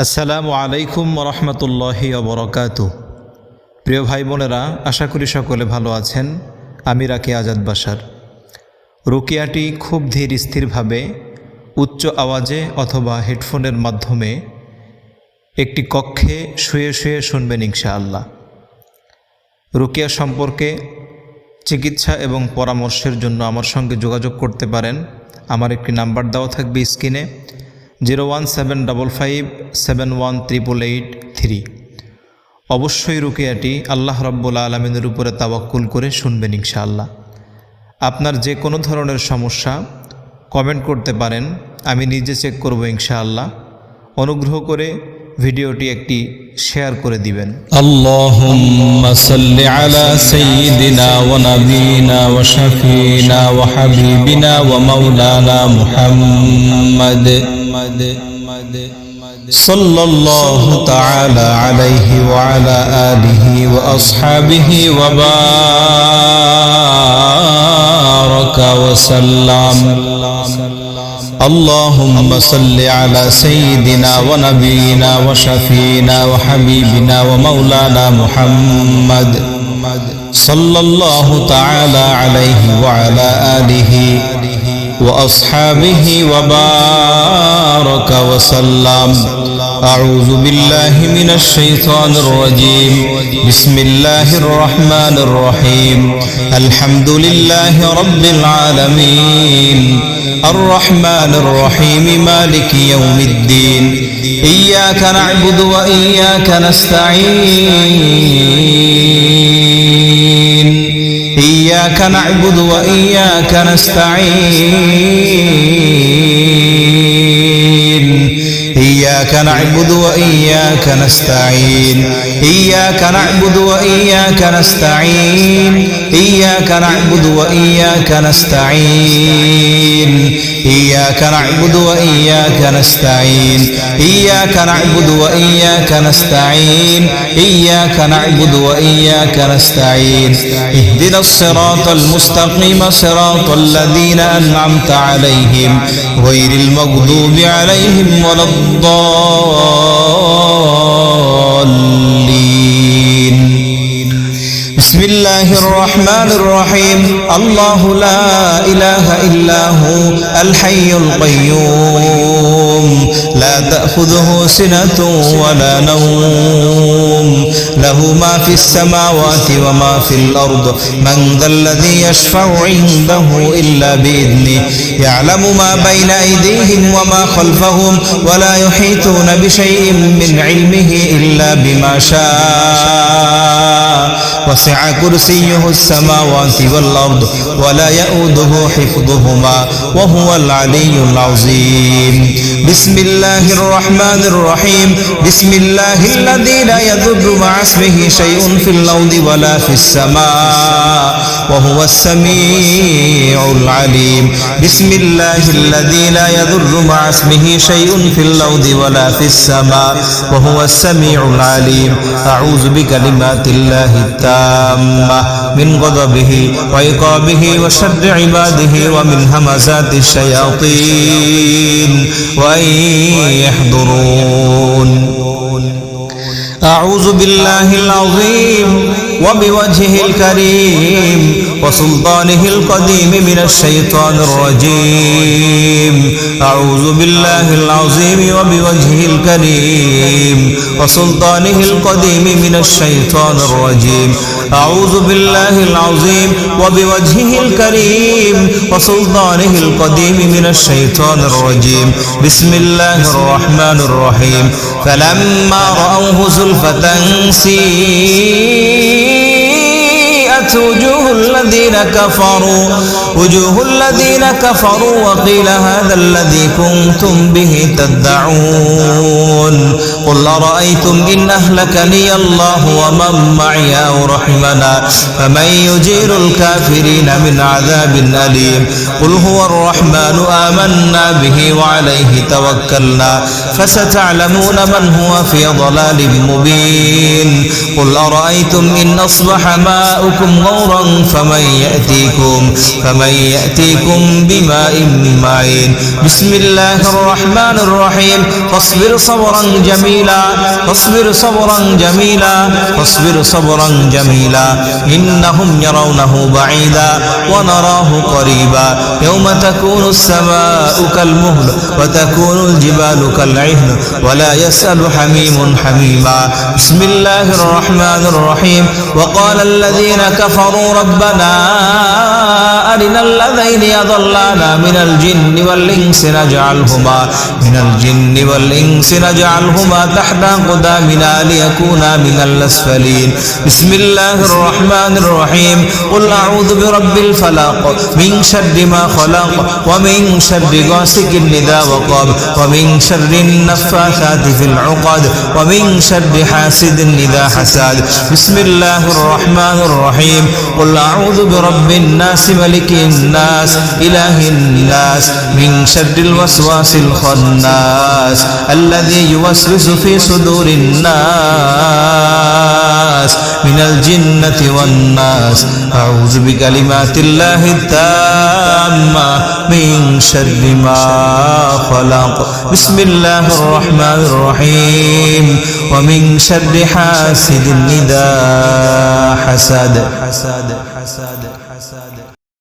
আসসালামু আলাইকুম রহমতুল্লাহি ওবরাকাতুহু। প্রিয় ভাই বোনেরা, আশা করি সকলে ভালো আছেন। আমি রাকি আজাদ বাশার। রুকিয়াটি খুব ধীর স্থিরভাবে উচ্চ আওয়াজে অথবা হেডফোনের মাধ্যমে একটি কক্ষে শুয়ে শুয়ে শুনবেন ইনশাআল্লাহ। রুকিয়া সম্পর্কে চিকিৎসা এবং পরামর্শের জন্য আমার সঙ্গে যোগাযোগ করতে পারেন। আমার একটি নাম্বার দেওয়া থাকবে স্ক্রিনে, 01755718883। অবশ্যই রুকিয়াটি আল্লাহ রাব্বুল আলামিনের উপরে তাওয়াক্কুল করে শুনবেন ইনশাআল্লাহ। আপনার যে কোনো ধরনের সমস্যা কমেন্ট করতে পারেন, আমি নিজে চেক করব ইনশাআল্লাহ। অনুগ্রহ করে ভিডিওটি একটি শেয়ার করে দিবেন। আল্লাহুম্মা সাল্লি আলা সাইয়্যিদিনা ওয়া নাবিয়িনা ওয়া শাফিনা ওয়া হাবিবিনা ওয়া মাওলানা মুহাম্মাদ সাল্লাল্লাহু তাআলা আলাইহি ওয়া আলা আলিহি ওয়া আসহাবিহি ওয়া বারাকা ওয়া সাল্লাম। اللهم صل على سيدنا ونبينا وشفينا وحبيبنا ومولانا محمد صلى الله تعالى عليه وعلى آله وأصحابه وبارك وسلم. أعوذ بالله من الشيطان الرجيم. بسم الله الرحمن الرحيم. الحمد لله رب العالمين الرحمن الرحيم مالك يوم الدين. إياك نعبد وإياك نستعين. إياك نعبد وإياك نستعين. إياك نعبد وإياك نستعين. إياك نعبد وإياك نستعين. إياك نعبد وإياك نستعين. إياك نعبد وإياك نستعين. إياك نعبد وإياك نستعين. إياك نعبد وإياك نستعين. اهدنا الصراط المستقيم صراط الذين أنعمت عليهم غير المغضوب عليهم ولا الضالين. بسم الله الرحمن الرحيم. الله لا إله إلا هو الحي القيوم لا تأخذه سنة ولا نوم له ما في السماوات وما في الأرض. من ذا الذي يشفع عنده إلا بإذنه. يعلم ما بين أيديهم وما خلفهم ولا يحيطون بشيء من علمه إلا بما شاء. وسع كرسيه السماوات والأرض ولا يؤوده حفظهما وهو العلي العظيم. بسم الله الرحمن الرحيم. بسم الله الذي لا يضر مع اسمه شيء في الأرض ولا في السماء وهو السميع العليم. بسم الله الذي لا يضر مع اسمه شيء في الأرض ولا في السماء وهو السميع العليم. أعوذ بكلمات الله التامة من غضبه وعقابه وشر عباده ومن همزات الشياطين وأن يحضرون. أعوذ بالله العظيم وبوجهه الكريم وسلطانه القديم من الشيطان الرجيم. أعوذ بالله العظيم وبوجهه الكريم وسلطانه القديم من الشيطان الرجيم. أعوذ بالله العظيم وبوجهه الكريم وسلطانه القديم من الشيطان الرجيم. بسم الله الرحمن الرحيم. فلما رأوه زلفة سيئت وجوه الذين كفروا وقيل هذا الذي كنتم به تدعون. قل أرأيتم إن أهلكني الله ومن معي أو رحمنا فمن يجير الكافرين من عذاب أليم قل هو الرحمن آمنا به وعليه توكلنا فستعلمون من هو في ضلال مبين قل أرأيتم إن أصبح ماؤكم غورا فمن يأتيكم بماء معين بسم الله الرحمن الرحيم فاصبر صبرا جميلا إنهم يرونه بعيدا ونراه قريبا يوم تكون السماء كالمهل وتكون الجبال كالعهن ولا يسأل حميم حميما بسم الله الرحمن الرحيم وقال الذين كفروا ربنا أرنا الذين يضلانا من الجن والإنس نجعلهما تحت أقدامنا ليكونا من الأسفلين بسم الله الرحمن الرحيم قل أعوذ برب الفلق من شر ما خلق ومن شر غاسق إذا وقب ومن شر النفاثات في العقد ومن شر حاسد إذا حسد بسم الله الرحمن الرحيم قل أعوذ برب الناس ملك الناس إله الناس من شر الوسواس الخناس الذي يوسوس في صدور الناس من الجنة والناس أعوذ بكلمات الله التامة من شر ما خلق بسم الله الرحمن الرحيم ومن شر حاسد إذا حسد